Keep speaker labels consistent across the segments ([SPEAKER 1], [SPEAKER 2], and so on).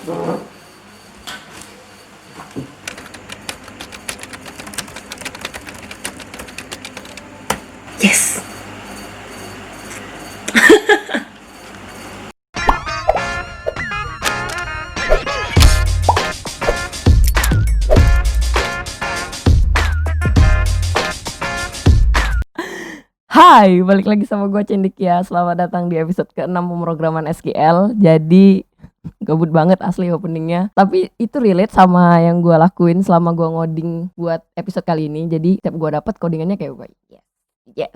[SPEAKER 1] Yes. Hai, balik lagi sama gue Cendik ya. Selamat datang di episode ke-6 pemrograman SQL. Jadi gabut banget asli openingnya. Tapi itu relate sama yang gue lakuin selama gue ngoding buat episode kali ini. Jadi setiap gue dapet codingannya kayak gue yes.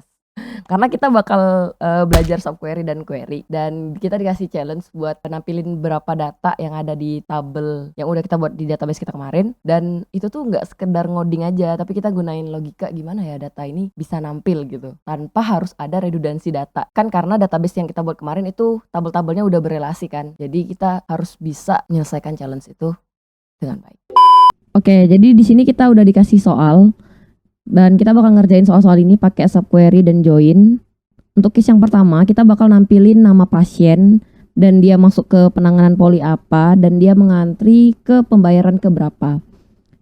[SPEAKER 1] Karena kita bakal belajar subquery dan query. Dan kita dikasih challenge buat nampilin berapa data yang ada di tabel yang udah kita buat di database kita kemarin. Dan itu tuh gak sekedar ngoding aja, tapi kita gunain logika gimana ya data ini bisa nampil gitu tanpa harus ada redundansi data. Kan karena database yang kita buat kemarin itu tabel-tabelnya udah berelasi kan. Jadi kita harus bisa menyelesaikan challenge itu dengan baik. Oke, jadi di sini kita udah dikasih soal. Dan kita bakal ngerjain soal-soal ini pakai subquery dan join. Untuk case yang pertama, kita bakal nampilin nama pasien dan dia masuk ke penanganan poli apa dan dia mengantri ke pembayaran ke berapa.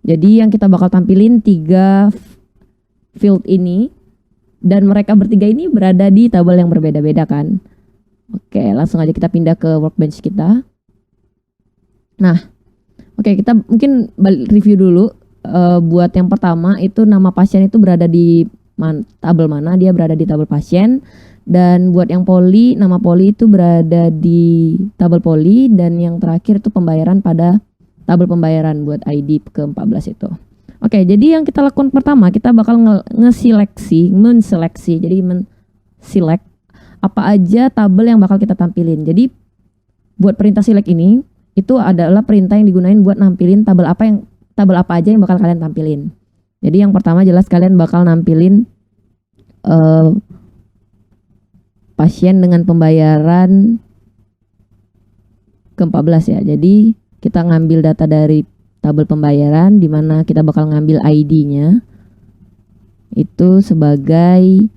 [SPEAKER 1] Jadi yang kita bakal tampilin 3 field ini dan mereka bertiga ini berada di tabel yang berbeda-beda kan. Oke, langsung aja kita pindah ke workbench kita. Nah, oke, kita mungkin review dulu. Buat yang pertama itu nama pasien itu berada di tabel mana, dia berada di tabel pasien. Dan buat yang poli, nama poli itu berada di tabel poli. Dan yang terakhir itu pembayaran pada tabel pembayaran buat ID ke-14 itu. Oke, jadi yang kita lakukan pertama, kita bakal menseleksi. Jadi select apa aja tabel yang bakal kita tampilin. Jadi buat perintah select ini, itu adalah perintah yang digunain buat nampilin tabel apa aja yang bakal kalian tampilin. Jadi yang pertama jelas kalian bakal nampilin pasien dengan pembayaran ke-14 ya. Jadi kita ngambil data dari tabel pembayaran di mana kita bakal ngambil ID-nya itu sebagai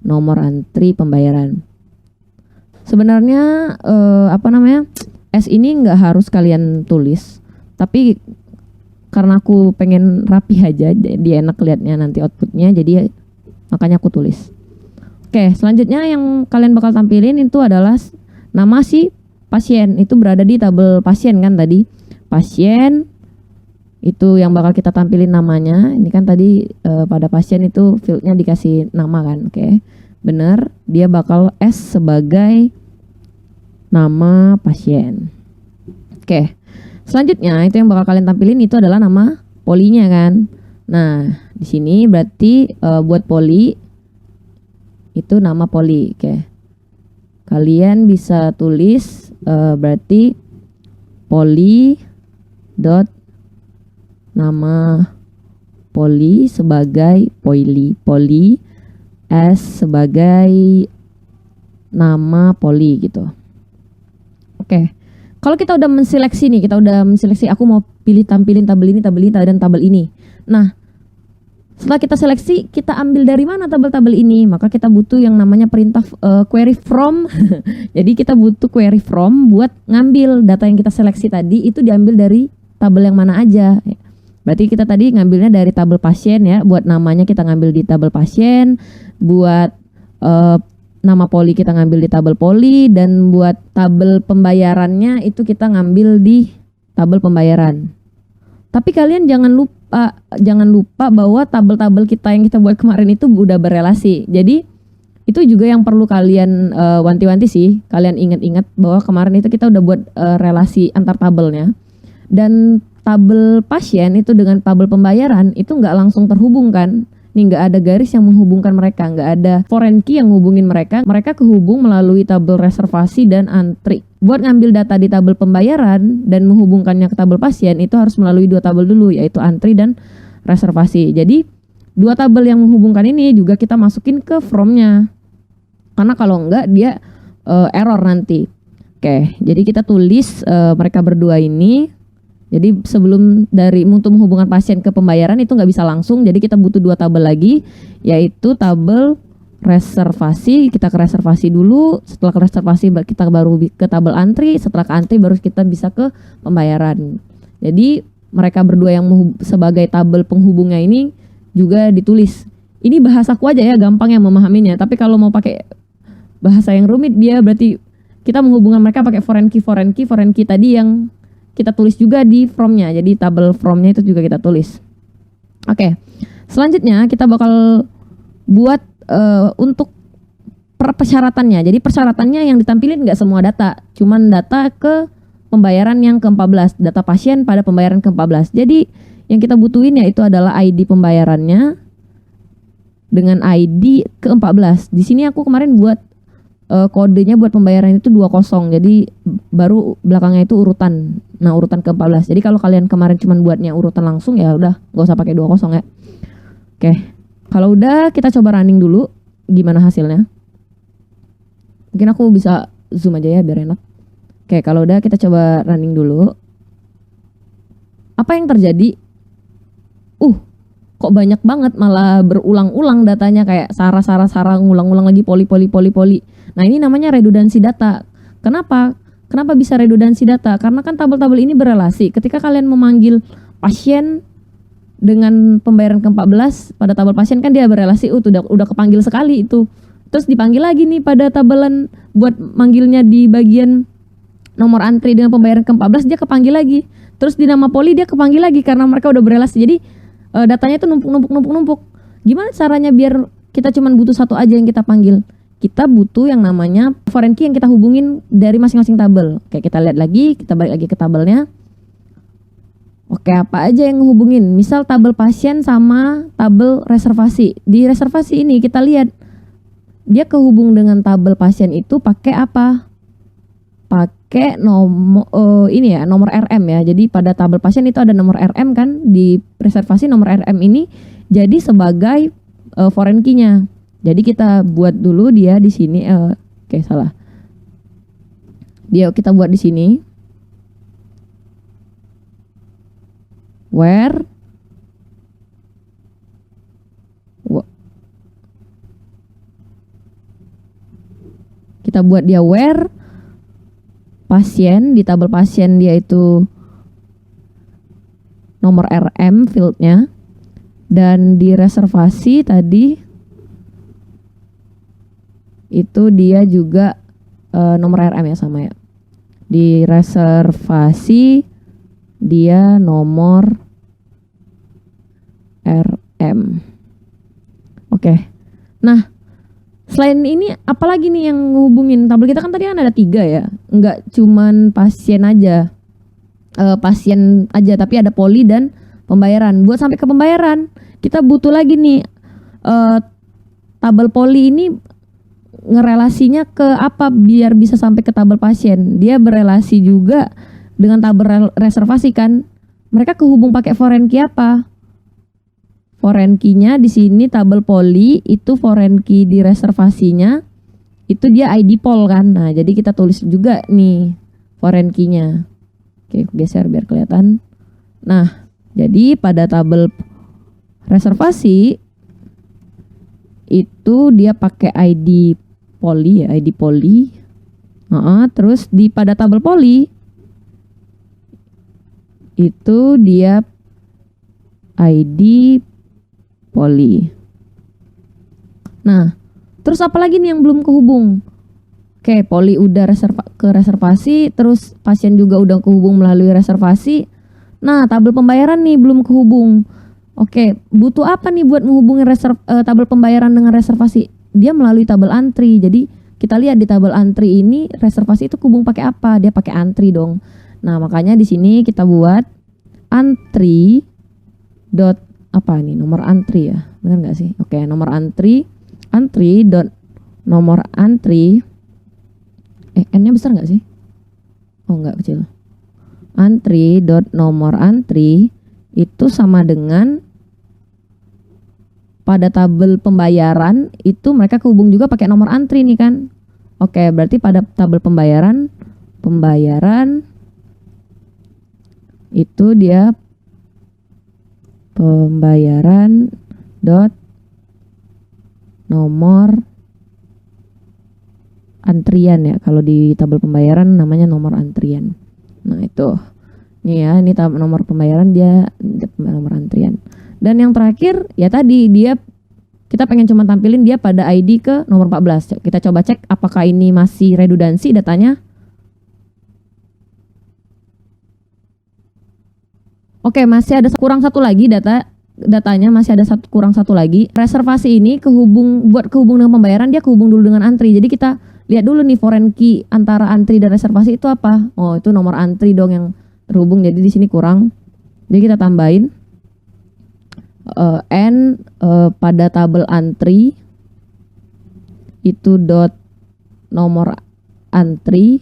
[SPEAKER 1] nomor antri pembayaran. Sebenarnya S ini nggak harus kalian tulis, tapi karena aku pengen rapi aja, dia enak liatnya nanti outputnya, jadi makanya aku tulis. Oke, selanjutnya yang kalian bakal tampilin itu adalah nama si pasien. Itu berada di tabel pasien kan tadi. Pasien itu yang bakal kita tampilin namanya. Ini kan tadi pada pasien itu fieldnya dikasih nama kan. Oke, bener, dia bakal S sebagai nama pasien. Oke. Selanjutnya itu yang bakal kalian tampilin itu adalah nama polinya kan. Nah, di sini berarti buat poli itu nama poli. Oke. Kalian bisa tulis berarti poli dot nama poli sebagai poli S sebagai nama poli gitu. Oke. Kalau kita udah menseleksi nih, aku mau tampilin tabel ini, dan tabel ini. Nah, setelah kita seleksi, kita ambil dari mana tabel-tabel ini? Maka kita butuh yang namanya perintah query from. Jadi kita butuh query from buat ngambil data yang kita seleksi tadi, itu diambil dari tabel yang mana aja. Berarti kita tadi ngambilnya dari tabel pasien ya, buat namanya kita ngambil di tabel pasien, buat nama poli kita ngambil di tabel poli, dan buat tabel pembayarannya itu kita ngambil di tabel pembayaran. Tapi kalian jangan lupa bahwa tabel-tabel kita yang kita buat kemarin itu udah berelasi. Jadi itu juga yang perlu kalian wanti-wanti sih. Kalian ingat-ingat bahwa kemarin itu kita udah buat relasi antar tabelnya. Dan tabel pasien itu dengan tabel pembayaran itu nggak langsung terhubung kan. Nih nggak ada garis yang menghubungkan mereka, nggak ada foreign key yang menghubungin mereka. Mereka kehubung melalui tabel reservasi dan antri. Buat ngambil data di tabel pembayaran dan menghubungkannya ke tabel pasien itu harus melalui 2 tabel dulu, yaitu antri dan reservasi. Jadi 2 tabel yang menghubungkan ini juga kita masukin ke from-nya. Karena kalau enggak dia error nanti. Oke, jadi kita tulis mereka berdua ini. Jadi sebelum untuk menghubungkan pasien ke pembayaran itu nggak bisa langsung, jadi kita butuh 2 tabel lagi, yaitu tabel reservasi, kita ke reservasi dulu, setelah ke reservasi kita baru ke tabel antri, setelah ke antri baru kita bisa ke pembayaran. Jadi mereka berdua yang sebagai tabel penghubungnya ini juga ditulis. Ini bahasaku aja ya, gampang yang memahaminya, tapi kalau mau pakai bahasa yang rumit dia berarti kita menghubungkan mereka pakai foreign key tadi yang kita tulis juga di from-nya. Jadi tabel from-nya itu juga kita tulis. Oke. Selanjutnya kita bakal buat untuk persyaratannya. Jadi persyaratannya yang ditampilin nggak semua data, cuman data ke pembayaran yang ke-14, data pasien pada pembayaran ke-14. Jadi yang kita butuhin yaitu adalah ID pembayarannya dengan ID ke-14. Di sini aku kemarin buat kodenya buat pembayaran itu 20. Jadi baru belakangnya itu urutan. Nah, urutan ke-14. Jadi kalau kalian kemarin cuman buatnya urutan langsung ya udah nggak usah pakai 20 ya. Oke. Kalau udah kita coba running dulu gimana hasilnya. Mungkin aku bisa zoom aja ya biar enak. Oke, kalau udah kita coba running dulu. Apa yang terjadi? Kok banyak banget, malah berulang-ulang datanya, kayak Sarah ngulang-ulang lagi poli. Nah, ini namanya redundansi data. Kenapa bisa redundansi data? Karena kan tabel-tabel ini berelasi. Ketika kalian memanggil pasien dengan pembayaran ke-14 pada tabel pasien kan dia berelasi, udah kepanggil sekali itu. Terus dipanggil lagi nih pada tabelan buat manggilnya di bagian nomor antri dengan pembayaran ke-14 dia kepanggil lagi. Terus di nama poli dia kepanggil lagi karena mereka udah berelasi. Jadi datanya itu numpuk. Gimana caranya biar kita cuman butuh satu aja yang kita panggil? Kita butuh yang namanya foreign key yang kita hubungin dari masing-masing tabel. Kayak kita lihat lagi, kita balik lagi ke tabelnya. Oke, apa aja yang ngehubungin? Misal tabel pasien sama tabel reservasi. Di reservasi ini kita lihat dia kehubung dengan tabel pasien itu pakai apa? Pakai nomor ini ya, nomor RM ya. Jadi pada tabel pasien itu ada nomor RM kan, di reservasi nomor RM ini jadi sebagai foreign key-nya. Jadi kita buat dulu dia di sini salah. Kita buat di sini. Where kita buat dia where pasien, di tabel pasien dia itu nomor RM fieldnya, dan di reservasi tadi itu dia juga nomor RM ya, sama ya. Di reservasi dia nomor RM. Oke. Nah, selain ini apalagi nih yang ngehubungin tabel kita kan tadi kan ada 3 ya. Enggak cuman pasien aja. Pasien aja tapi ada poli dan pembayaran. Buat sampai ke pembayaran, kita butuh lagi nih tabel poli ini ngerelasinya ke apa biar bisa sampai ke tabel pasien. Dia berelasi juga dengan tabel reservasi kan. Mereka kehubung pakai foreign key apa? Foreign key-nya di sini tabel poli itu foreign key di reservasinya itu dia ID pol kan. Nah, jadi kita tulis juga nih foreign key-nya. Oke, geser biar kelihatan. Nah, jadi pada tabel reservasi itu dia pakai ID poli ya, ID poli. Terus di pada tabel poli itu dia ID poli. Nah, terus apa lagi nih yang belum kehubung? Oke, poli udah ke reservasi, terus pasien juga udah kehubung melalui reservasi. Nah, tabel pembayaran nih belum kehubung. Oke, butuh apa nih buat menghubungi tabel pembayaran dengan reservasi? Dia melalui tabel antri. Jadi kita lihat di tabel antri ini reservasi itu kehubung pakai apa? Dia pakai antri dong. Nah, makanya di sini kita buat antri dot apa nih, nomor antri ya, benar nggak sih? Oke, nomor antri dot nomor antri n-nya besar nggak sih? Oh, nggak, kecil. Antri dot nomor antri itu sama dengan pada tabel pembayaran itu mereka kehubung juga pakai nomor antri nih kan. Oke, berarti pada tabel pembayaran itu dia pembayaran dot nomor antrian ya. Kalau di tabel pembayaran namanya nomor antrian. Nah itu. Nih ya, ini nomor pembayaran, dia nomor antrian. Dan yang terakhir ya tadi kita pengen cuma tampilin dia pada ID ke nomor 14. Kita coba cek apakah ini masih redundansi datanya. Oke, masih ada kurang satu lagi datanya, masih ada kurang satu lagi. Reservasi ini buat kehubung dengan pembayaran, dia kehubung dulu dengan antri. Jadi kita lihat dulu nih foreign key antara antri dan reservasi itu apa. Oh, itu nomor antri dong yang terhubung, jadi di sini kurang. Jadi kita tambahin n pada tabel antri itu dot nomor antri,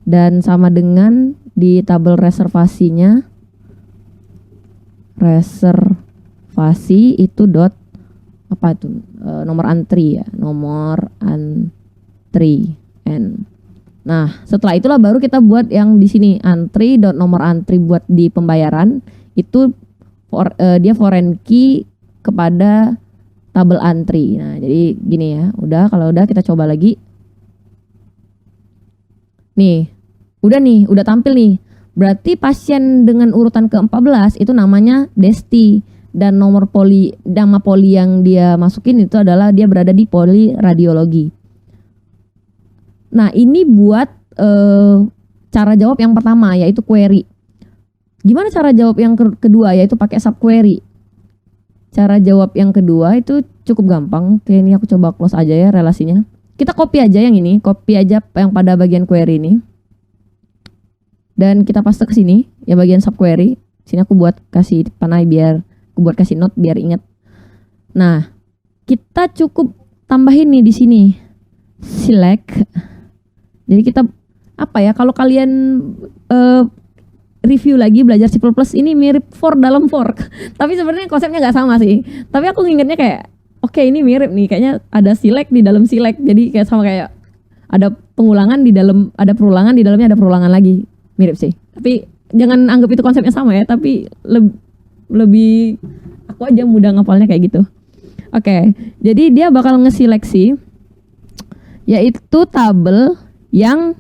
[SPEAKER 1] dan sama dengan di tabel reservasinya reservasi itu dot apa itu nomor antri ya, nomor antri n. Nah, setelah itulah baru kita buat yang di sini antri dot nomor antri buat di pembayaran itu dia foreign key kepada tabel antri. Nah, jadi gini ya. Kalau udah kita coba lagi. Nih, udah tampil nih. Berarti pasien dengan urutan ke-14 itu namanya Desti, dan nama poli yang dia masukin itu adalah dia berada di poli radiologi. Nah, ini buat cara jawab yang pertama, yaitu query. Gimana cara jawab yang kedua, yaitu pakai subquery. Cara jawab yang kedua itu cukup gampang. Oke, ini aku coba close aja ya relasinya. Kita copy aja yang ini, copy aja yang pada bagian query ini. Dan kita paste ke sini, ya bagian subquery. Sini aku buat kasih panah aku buat kasih note biar ingat. Nah, kita cukup tambahin nih di sini. Select. Jadi kita apa ya, kalau kalian review lagi belajar C++ ini mirip for dalam fork. Tapi sebenarnya konsepnya nggak sama sih. Tapi aku ingetnya kayak oke, ini mirip nih, kayaknya ada select di dalam select. Jadi kayak sama kayak ada pengulangan di dalam, ada perulangan di dalamnya, ada perulangan lagi. Mirip sih. Tapi jangan anggap itu konsepnya sama ya, tapi lebih aku aja mudah ngapalnya kayak gitu. Oke, jadi dia bakal ngeseleksi yaitu tabel yang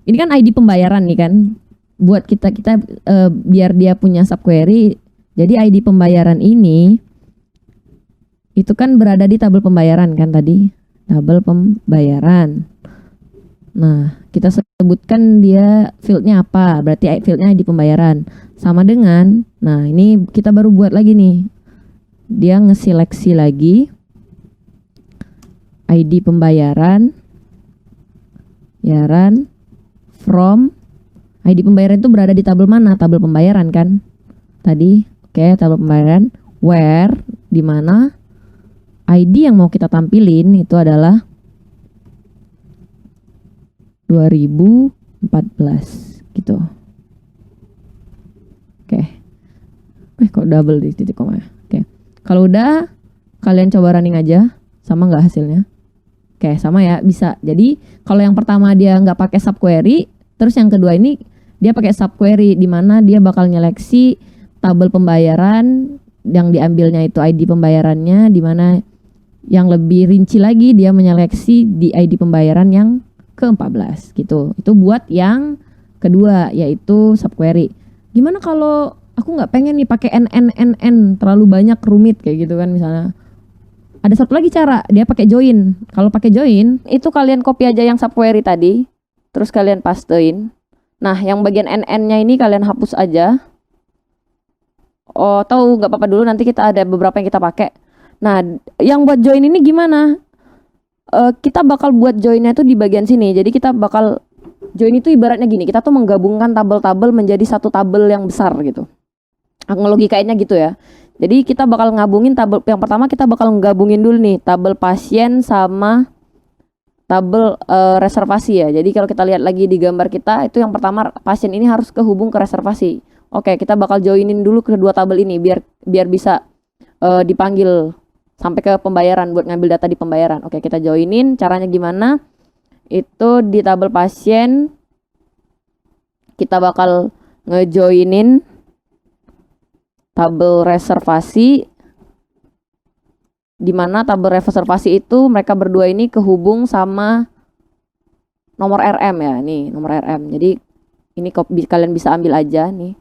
[SPEAKER 1] ini kan ID pembayaran nih kan. Buat kita biar dia punya subquery. Jadi ID pembayaran ini itu kan berada di tabel pembayaran kan tadi. Tabel pembayaran. Nah, kita sebutkan dia fieldnya apa. Berarti fieldnya ID pembayaran. Sama dengan, nah ini kita baru buat lagi nih. Dia ngeseleksi lagi ID pembayaran. From ID pembayaran itu berada di tabel mana? Tabel pembayaran kan? Tadi, oke, tabel pembayaran. Where, di mana ID yang mau kita tampilin itu adalah 2014 gitu. Oke. Kok double di titik koma ya? Oke. Kalau udah, kalian coba running aja. Sama nggak hasilnya? Oke, sama ya, bisa. Jadi kalau yang pertama dia nggak pakai subquery, terus yang kedua ini dia pakai subquery, di mana dia bakal nyeleksi tabel pembayaran yang diambilnya itu ID pembayarannya, di mana yang lebih rinci lagi dia menyeleksi di ID pembayaran yang ke-14 gitu. Itu buat yang kedua, yaitu subquery. Gimana kalau aku nggak pengen nih pakai NN terlalu banyak, rumit kayak gitu kan misalnya. Ada satu lagi cara, dia pakai join. Kalau pakai join, itu kalian copy aja yang subquery tadi, terus kalian pastein. Nah, yang bagian NN-nya ini kalian hapus aja. Oh, tahu nggak apa-apa dulu, nanti kita ada beberapa yang kita pakai. Nah, yang buat join ini gimana? Kita bakal buat joinnya itu di bagian sini. Jadi kita bakal join itu ibaratnya gini, kita tuh menggabungkan tabel-tabel menjadi satu tabel yang besar gitu. Logikanya gitu ya. Jadi kita bakal ngabungin tabel yang pertama, kita bakal menggabungin dulu nih tabel pasien sama tabel reservasi ya. Jadi kalau kita lihat lagi di gambar kita, itu yang pertama pasien ini harus kehubung ke reservasi. Oke, kita bakal joinin dulu kedua tabel ini biar bisa dipanggil sampai ke pembayaran buat ngambil data di pembayaran. Oke, kita joinin. Caranya gimana? Itu di tabel pasien kita bakal ngejoinin tabel reservasi Dimana tabel reservasi itu mereka berdua ini kehubung sama nomor RM ya, nih nomor RM. Jadi ini kalian bisa ambil aja nih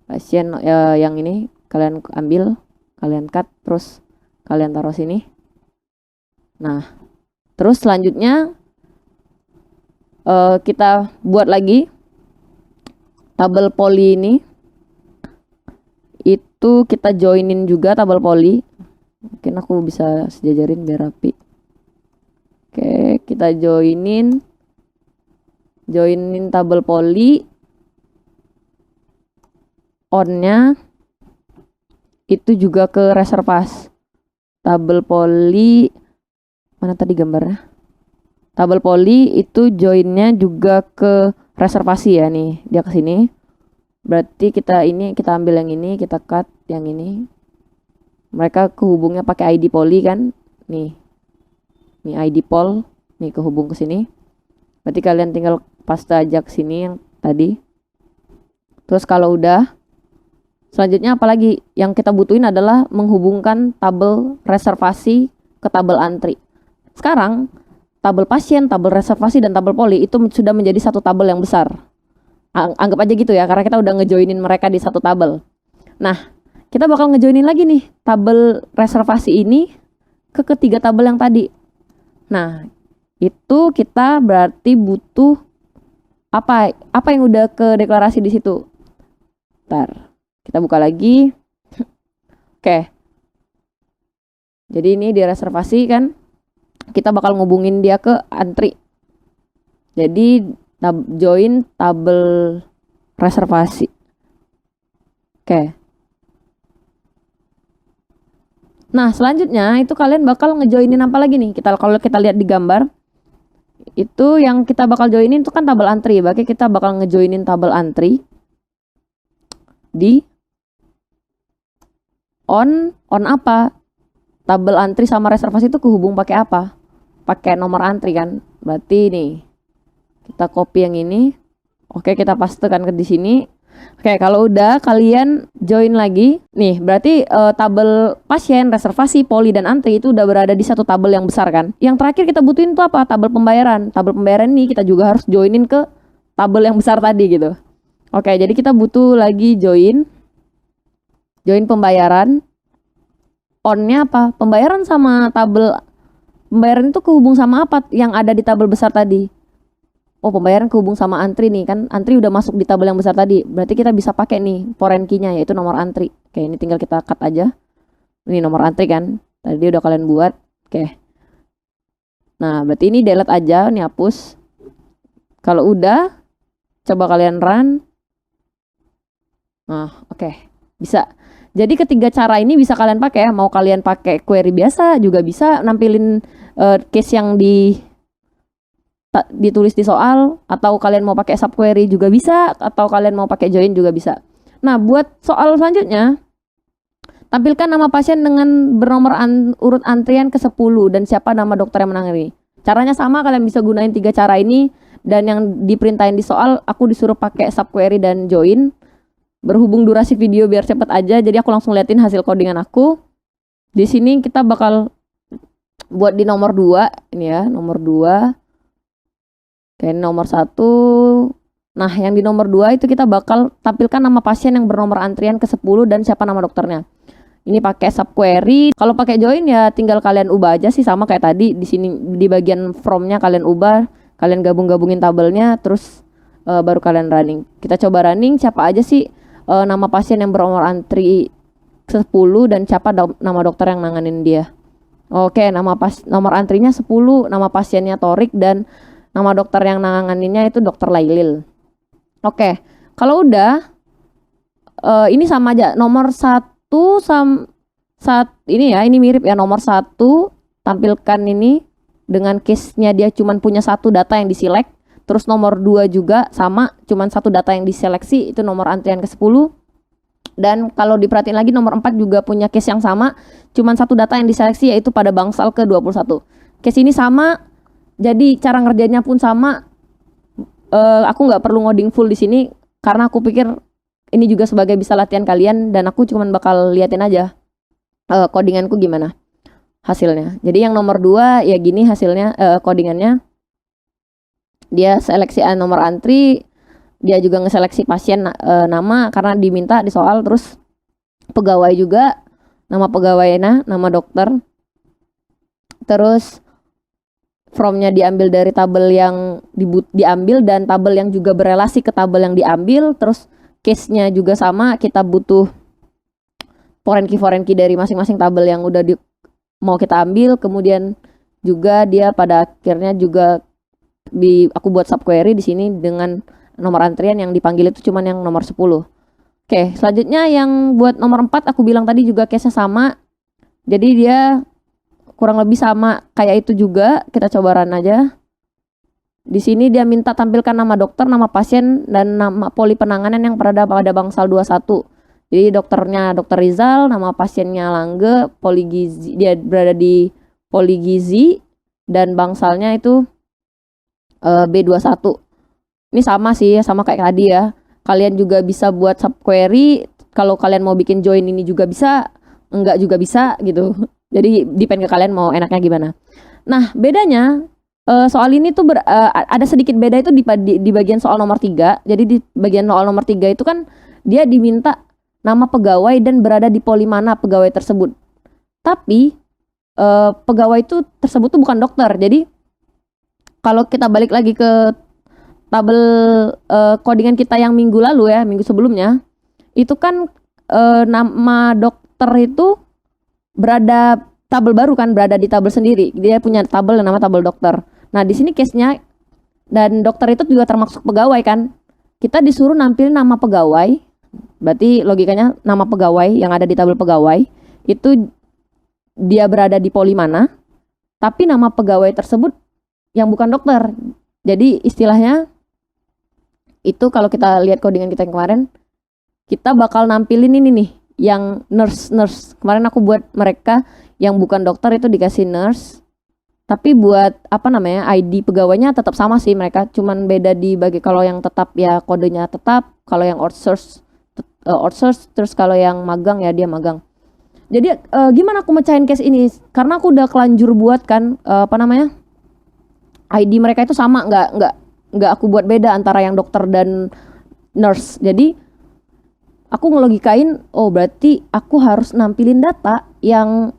[SPEAKER 1] pasien yang ini kalian ambil, kalian cut, terus kalian taruh sini. Nah, terus selanjutnya kita buat lagi tabel poli ini. Itu kita joinin juga tabel poli. Mungkin aku bisa sejajarin biar rapi. Oke, kita joinin tabel poli. On-nya itu juga ke reservasi. Tabel poli mana tadi gambarnya? Tabel poli itu joinnya juga ke reservasi ya nih, dia ke sini. Berarti kita ambil yang ini, kita cut yang ini. Mereka kehubungnya pakai ID poli kan? Nih ID pol, nih kehubung ke sini. Berarti kalian tinggal paste aja ke sini yang tadi. Terus kalau udah, selanjutnya apalagi yang kita butuhin adalah menghubungkan tabel reservasi ke tabel antri. Sekarang tabel pasien, tabel reservasi, dan tabel poli itu sudah menjadi satu tabel yang besar. Anggap aja gitu ya, karena kita udah ngejoinin mereka di satu tabel. Nah, kita bakal ngejoinin lagi nih tabel reservasi ini ke ketiga tabel yang tadi. Nah, itu kita berarti butuh apa yang udah ke deklarasi di situ. Ntar, kita buka lagi. Oke. Jadi ini di reservasi kan, kita bakal ngubungin dia ke antri. Jadi join tabel reservasi. Oke. Nah, selanjutnya itu kalian bakal ngejoinin apa lagi nih? Kalau kita lihat di gambar, itu yang kita bakal joinin itu kan tabel antri. Berarti kita bakal ngejoinin tabel antri di on apa? Tabel antri sama reservasi itu kehubung pakai apa? Pakai nomor antri kan? Berarti nih kita copy yang ini. Oke, kita pastekan ke di sini. Oke, kalau udah kalian join lagi. Nih, berarti tabel pasien, reservasi, poli, dan antri itu udah berada di satu tabel yang besar kan. Yang terakhir kita butuhin tuh apa? Tabel pembayaran. Tabel pembayaran ini kita juga harus joinin ke tabel yang besar tadi gitu. Oke, jadi kita butuh lagi join pembayaran. On-nya apa? Pembayaran sama tabel pembayaran itu kehubung sama apa yang ada di tabel besar tadi? Oh, pembayaran kehubung sama antri nih kan. Antri udah masuk di tabel yang besar tadi. Berarti kita bisa pakai nih foreign key-nya, yaitu nomor antri. Oke, ini tinggal kita cut aja. Ini nomor antri kan. Tadi udah kalian buat. Oke. Nah, berarti ini delete aja, nih hapus. Kalau udah, coba kalian run. Nah, oke. Bisa. Jadi ketiga cara ini bisa kalian pakai ya. Mau kalian pakai query biasa juga bisa nampilin case yang ditulis di soal, atau kalian mau pakai subquery juga bisa, atau kalian mau pakai join juga bisa. Nah, buat soal selanjutnya, tampilkan nama pasien dengan bernomor urut antrian ke-10 dan siapa nama dokter yang menangani. Caranya sama, kalian bisa gunain 3 cara ini, dan yang diperintahin di soal aku disuruh pakai subquery dan join. Berhubung durasi video biar cepet aja, jadi aku langsung liatin hasil codingan aku. Di sini kita bakal buat di nomor 2, ini ya, nomor 2. Oke, nomor 1. Nah, yang di nomor 2 itu kita bakal tampilkan nama pasien yang bernomor antrian ke-10 dan siapa nama dokternya. Ini pakai subquery. Kalau pakai join ya tinggal kalian ubah aja sih, sama kayak tadi. Di sini di bagian from-nya kalian ubah, kalian gabungin tabelnya, terus baru kalian running. Kita coba running, siapa aja sih nama pasien yang bernomor antri 10 dan siapa nama dokter yang nanganin dia. Oke, nomor antrinya 10, nama pasiennya Torik, dan nama dokter yang nanganinnya itu dokter Lailil. Oke, kalau udah ini sama aja. Nomor 1 ini ya, ini mirip ya. Nomor 1 tampilkan ini dengan case-nya dia cuman punya 1 data yang diselect. Terus nomor 2 juga sama, cuman 1 data yang diseleksi, itu nomor antrian ke-10. Dan kalau diperhatiin lagi nomor 4 juga punya case yang sama, cuman 1 data yang diseleksi, yaitu pada bangsal ke-21. Case ini sama, jadi cara ngerjainnya pun sama. Aku nggak perlu ngoding full di sini karena aku pikir ini juga sebagai bisa latihan kalian, dan aku cuman bakal liatin aja codinganku gimana. hasilnya. Jadi yang nomor 2 ya gini hasilnya, codingannya. Dia seleksi nomor antri, dia juga ngeseleksi pasien nama karena diminta di soal, terus pegawai juga, nama pegawainya, nama dokter. Terus formnya diambil dari tabel yang diambil dan tabel yang juga berelasi ke tabel yang diambil. Terus case-nya juga sama, kita butuh foreign key dari masing-masing tabel yang udah mau kita ambil. Kemudian juga dia pada akhirnya juga aku buat subquery di sini dengan nomor antrian yang dipanggil itu cuman yang nomor 10. Oke, selanjutnya yang buat nomor 4 aku bilang tadi juga case-nya sama. Jadi dia kurang lebih sama kayak itu juga. Kita coba run aja. Di sini dia minta tampilkan nama dokter, nama pasien, dan nama poli penanganan yang berada pada bangsal 21. Jadi dokternya Dr. Rizal, nama pasiennya Langge, poli gizi, dia berada di poli gizi, dan bangsalnya itu B21. Ini sama sih, sama kayak tadi ya. Kalian juga bisa buat subquery. Kalau kalian mau bikin join ini juga bisa, enggak juga bisa gitu. Jadi depend ke kalian mau enaknya gimana. Nah, bedanya soal ini tuh ada sedikit beda itu di bagian soal nomor 3. Jadi di bagian soal nomor 3 itu kan dia diminta nama pegawai dan berada di poli mana pegawai tersebut. Tapi pegawai itu tersebut tuh bukan dokter. Jadi kalau kita balik lagi ke tabel codingan kita yang minggu lalu ya, minggu sebelumnya, itu kan nama dokter itu berada tabel baru kan, berada di tabel sendiri. Dia punya tabel yang nama tabel dokter. Nah, di sini case-nya dan dokter itu juga termasuk pegawai kan. Kita disuruh nampilin nama pegawai. Berarti logikanya nama pegawai yang ada di tabel pegawai itu dia berada di poli mana, tapi nama pegawai tersebut yang bukan dokter. Jadi istilahnya itu kalau kita lihat codingan kita yang kemarin, kita bakal nampilin ini nih, yang nurse. Kemarin aku buat mereka yang bukan dokter itu dikasih nurse. Tapi buat ID pegawainya tetap sama sih mereka, cuman beda di kalau yang tetap ya kodenya tetap, kalau yang outsource, terus kalau yang magang ya dia magang. Jadi gimana aku mecahin case ini? Karena aku udah kelanjur buat kan ID mereka itu sama, nggak aku buat beda antara yang dokter dan nurse. Jadi aku ngelogikain, oh berarti aku harus nampilin data yang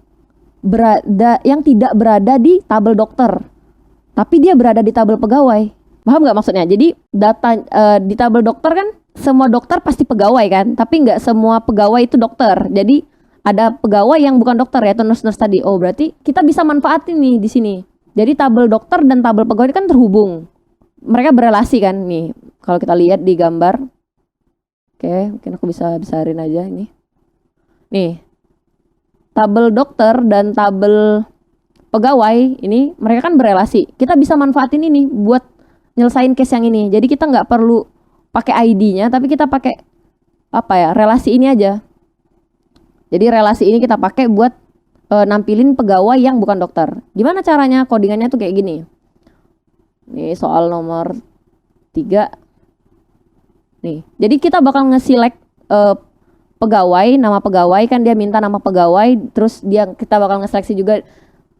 [SPEAKER 1] tidak berada di tabel dokter, tapi dia berada di tabel pegawai. Paham nggak maksudnya? Jadi data di tabel dokter kan semua dokter pasti pegawai kan, tapi nggak semua pegawai itu dokter. Jadi ada pegawai yang bukan dokter yaitu nurse tadi. Oh berarti kita bisa manfaatin nih di sini. Jadi tabel dokter dan tabel pegawai kan terhubung. Mereka berelasi kan nih. Kalau kita lihat di gambar. Oke, mungkin aku bisa besarin aja ini. Nih. Tabel dokter dan tabel pegawai ini mereka kan berelasi. Kita bisa manfaatin ini buat nyelesain case yang ini. Jadi kita nggak perlu pakai ID-nya, tapi kita pakai relasi ini aja. Jadi relasi ini kita pakai buat nampilin pegawai yang bukan dokter. Gimana caranya? Codingannya tuh kayak gini. Nih soal nomor 3. Nih. Jadi kita bakal nge-select pegawai, nama pegawai kan dia minta nama pegawai, terus kita bakal nge-seleksi juga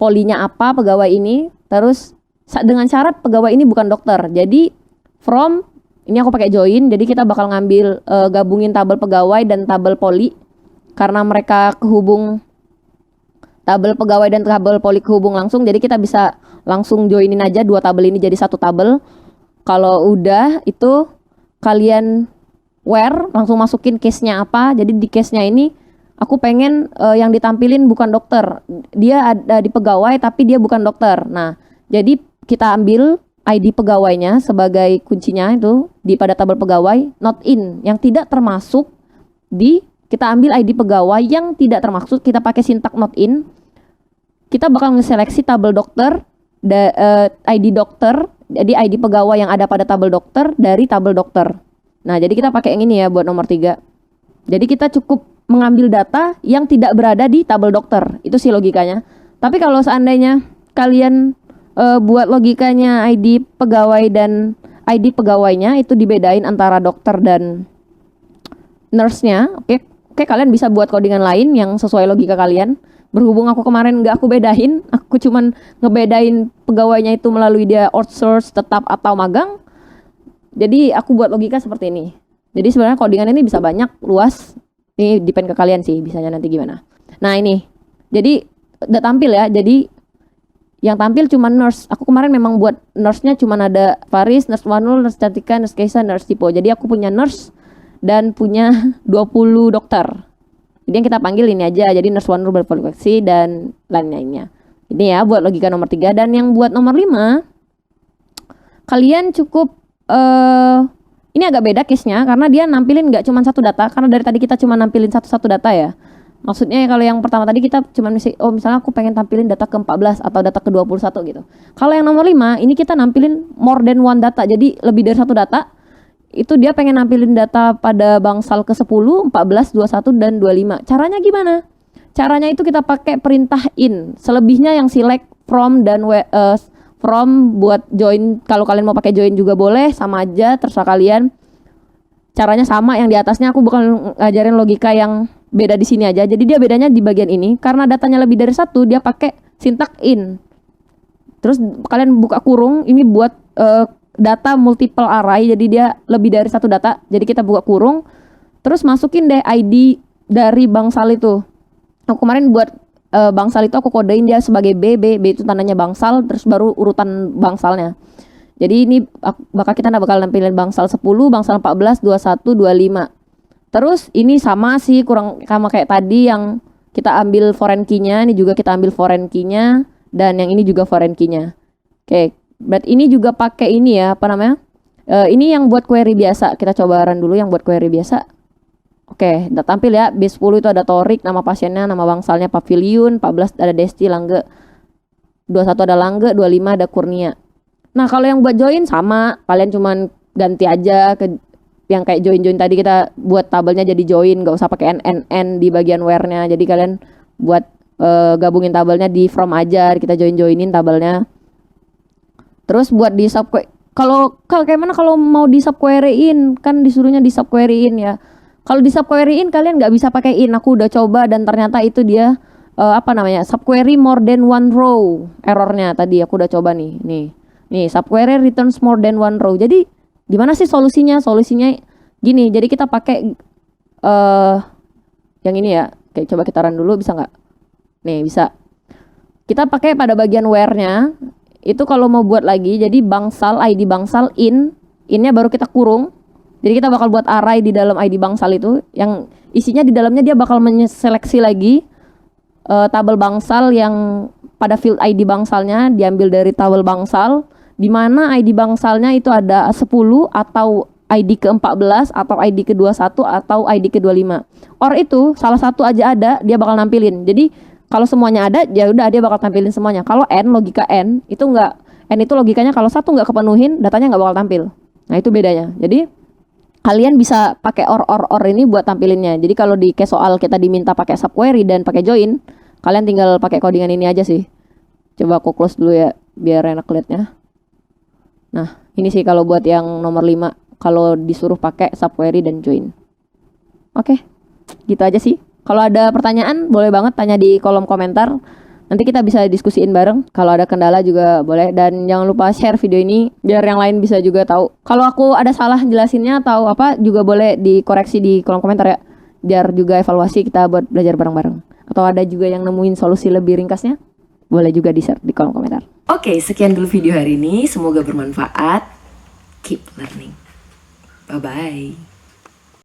[SPEAKER 1] polinya apa pegawai ini, terus dengan syarat pegawai ini bukan dokter. Jadi ini aku pakai join, jadi kita bakal ngambil gabungin tabel pegawai dan tabel poli karena mereka kehubung, tabel pegawai dan tabel poli kehubung langsung, jadi kita bisa langsung joinin aja dua tabel ini jadi satu tabel. Kalau udah itu kalian langsung masukin case-nya apa. Jadi di case-nya ini aku pengen yang ditampilin bukan dokter, dia ada di pegawai tapi dia bukan dokter. Nah jadi kita ambil ID pegawainya sebagai kuncinya itu pada tabel pegawai, not in yang tidak termasuk kita ambil ID pegawai yang tidak termasuk, kita pakai sintak not in. Kita bakal ngeseleksi tabel dokter, ID dokter, jadi ID pegawai yang ada pada tabel dokter dari tabel dokter. Nah jadi kita pakai yang ini ya buat nomor 3. Jadi kita cukup mengambil data yang tidak berada di tabel dokter, itu sih logikanya. Tapi kalau seandainya kalian buat logikanya ID pegawai dan ID pegawainya itu dibedain antara dokter dan nurse-nya, oke, kalian bisa buat codingan lain yang sesuai logika kalian. Berhubung aku kemarin nggak aku bedain, aku cuman ngebedain pegawainya itu melalui dia outsource, tetap atau magang. Jadi aku buat logika seperti ini. Jadi sebenarnya codingan ini bisa banyak, luas. Ini depend ke kalian sih, bisanya nanti gimana. Nah ini, jadi udah tampil ya. Jadi yang tampil cuma nurse. Aku kemarin memang buat nurse-nya cuma ada Faris, nurse Wanul, nurse Cantika, nurse Keisa, nurse Tipo. Jadi aku punya nurse dan punya 20 dokter. Jadi yang kita panggil ini aja. Jadi nurse Wanul berkualifikasi dan lain-lainnya. Ini ya buat logika nomor 3. Dan yang buat nomor 5, kalian cukup ini agak beda case-nya karena dia nampilin nggak cuma satu data. Karena dari tadi kita cuma nampilin satu data ya. Maksudnya kalau yang pertama tadi kita cuma misalnya aku pengen tampilin data ke-14 atau data ke-21 gitu. Kalau yang nomor 5 ini kita nampilin more than one data. Jadi lebih dari satu data. Itu dia pengen nampilin data pada bangsal ke-10, 14, 21 dan 25. Caranya gimana? Caranya itu kita pakai perintah in. Selebihnya yang select from dan from buat join. Kalau kalian mau pakai join juga boleh, sama aja terserah kalian. Caranya sama, yang di atasnya aku bukan ngajarin logika yang beda di sini aja. Jadi dia bedanya di bagian ini karena datanya lebih dari satu, dia pakai syntax in. Terus kalian buka kurung, ini buat data multiple array, jadi dia lebih dari satu data. Jadi kita buka kurung, terus masukin deh ID dari bangsal itu. Aku kemarin buat bangsal itu aku kodein dia sebagai B itu tandanya bangsal, terus baru urutan bangsalnya. Jadi ini kita bakal nampilin bangsal 10, bangsal 14, 21, 25. Terus ini sama sih, kurang sama kayak tadi yang kita ambil foreign key-nya, ini juga kita ambil foreign key-nya, dan yang ini juga foreign key-nya. Oke, berarti ini juga pakai ini ya, apa namanya? Ini yang buat query biasa. Kita coba run dulu yang buat query biasa. Oke, udah tampil ya. B10 itu ada Torik, nama pasiennya, nama bangsalnya Pavilion, 14 ada Desti, Langge, 21 ada Langge, 25 ada Kurnia. Nah, kalau yang buat join sama, kalian cuman ganti aja ke yang kayak join tadi, kita buat tabelnya jadi join, nggak usah pakai n di bagian where-nya. Jadi kalian buat gabungin tabelnya di from aja, kita joinin tabelnya. Terus buat di sub kalau kayak mana kalau mau di subquery-in, kan disuruhnya di subquery-in ya. Kalau di subquery-in kalian nggak bisa pakai in. Aku udah coba dan ternyata itu dia subquery more than one row errornya tadi. Aku udah coba nih subquery returns more than one row. Jadi gimana sih solusinya? Solusinya gini. Jadi kita pakai yang ini ya. Oke, coba kita run dulu, bisa nggak? Nih bisa. Kita pakai pada bagian where-nya. Itu kalau mau buat lagi, jadi bangsal, ID bangsal, innya baru kita kurung. Jadi kita bakal buat array di dalam ID bangsal itu, yang isinya di dalamnya dia bakal menyeleksi lagi tabel bangsal yang pada field ID bangsalnya diambil dari tabel bangsal, di mana ID bangsalnya itu ada 10 atau ID ke-14 atau ID ke-21 atau ID ke-25. Or itu salah satu aja ada, dia bakal nampilin. Jadi kalau semuanya ada, ya udah dia bakal tampilin semuanya. Kalau logika n itu enggak. N itu logikanya kalau satu enggak kepenuhin, datanya enggak bakal tampil. Nah, itu bedanya. Jadi kalian bisa pakai or ini buat tampilinnya. Jadi kalau di case soal kita diminta pakai subquery dan pakai join, kalian tinggal pakai codingan ini aja sih. Coba aku close dulu ya biar enak liatnya. Nah, ini sih kalau buat yang nomor 5 kalau disuruh pakai subquery dan join. Oke. Gitu aja sih. Kalau ada pertanyaan, boleh banget tanya di kolom komentar. Nanti kita bisa diskusiin bareng. Kalau ada kendala juga boleh. Dan jangan lupa share video ini, biar yang lain bisa juga tahu. Kalau aku ada salah jelasinnya atau apa, juga boleh dikoreksi di kolom komentar ya. Biar juga evaluasi kita buat belajar bareng-bareng. Atau ada juga yang nemuin solusi lebih ringkasnya, boleh juga di-share di kolom komentar.
[SPEAKER 2] Oke, sekian dulu video hari ini. Semoga bermanfaat. Keep learning. Bye-bye.